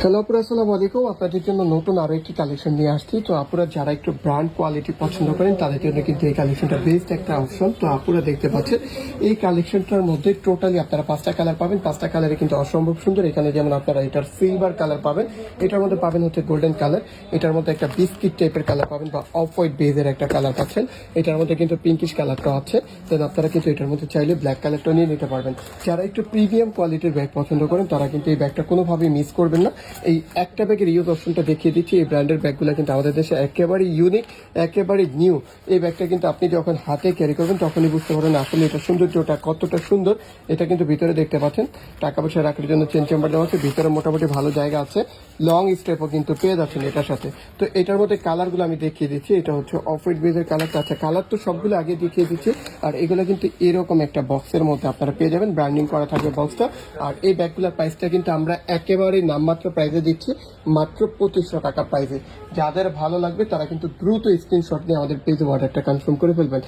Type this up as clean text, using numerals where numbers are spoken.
Hello আপুরা, আসসালামু আলাইকুম। আপনাদের জন্য নতুন আরো একটি কালেকশন নিয়ে আসছি। তো আপুরা যারা একটু ব্র্যান্ড কোয়ালিটি পছন্দ করেন তাদের জন্য কিন্তু এই কালেকশনটা বেস্ট একটা অপশন। তো আপুরা দেখতে পাচ্ছেন এই কালেকশনটার মধ্যে টোটালি আপনারা 5টা কালার পাবেন। 5টা কালারে কিন্তু অসম্ভব সুন্দর। এখানে যেমন আপনারা এটার সিলভার কালার পাবেন, এটার মধ্যে পাবেন হচ্ছে গোল্ডেন কালার, এটার মধ্যে একটা বিস্কিট টাইপের কালার পাবেন বা অফ হোয়াইট বেজের একটা কালার পাচ্ছেন, এটার মধ্যে কিন্তু পিঙ্কিশ কালারটা আছে। দেন আপনারা কিন্তু এটার মধ্যে চাইলে ব্ল্যাক কালারটা নিয়ে নিতে পারবেন। যারা একটু প্রিমিয়াম কোয়ালিটির ব্যাগ পছন্দ করেন তারা কিন্তু এই ব্যাগটা কোনোভাবেই মিস করবেন না। এই একটা ব্যাগের ইউজ অপশনটা দেখিয়ে দিচ্ছি। এই ব্র্যান্ডের ব্যাগগুলো কিন্তু আমাদের দেশে একেবারে ইউনিক, একেবারে নিউ। এই ব্যাগটা কিন্তু আপনি যখন হাতে ক্যারি করবেন তখনই বুঝতে পারবেন আসলে এটা সৌন্দর্যটা কতটা সুন্দর। এটা কিন্তু ভিতরে দেখতে পাচ্ছেন টাকা পয়সা রাখার জন্য চেন চেম্বার দেওয়া আছে, ভিতরে মোটামুটি ভালো জায়গা আছে, লং স্টেপও কিন্তু পেয়ে যাচ্ছেন এটার সাথে। তো এটার মধ্যে কালারগুলো আমি দেখিয়ে দিচ্ছি। এটা হচ্ছে অফ হোয়াইট বেজের কালারটা আছে, কালার তো সবগুলো আগে দেখিয়ে দিচ্ছি। আর এগুলো কিন্তু এরকম একটা বক্সের মধ্যে আপনারা পেয়ে যাবেন, ব্র্যান্ডিং করা থাকবে বক্সটা। আর এই ব্যাগগুলোর প্রাইসটা কিন্তু আমরা একেবারে নামমাত্র প্রাইসে দিচ্ছি, মাত্র 2500 টাকা প্রাইসে। যাদের ভালো লাগবে তারা কিন্তু দ্রুত স্ক্রিনশট নিয়ে আমাদের পেজে অর্ডারটা কনফার্ম করে ফেলবেন।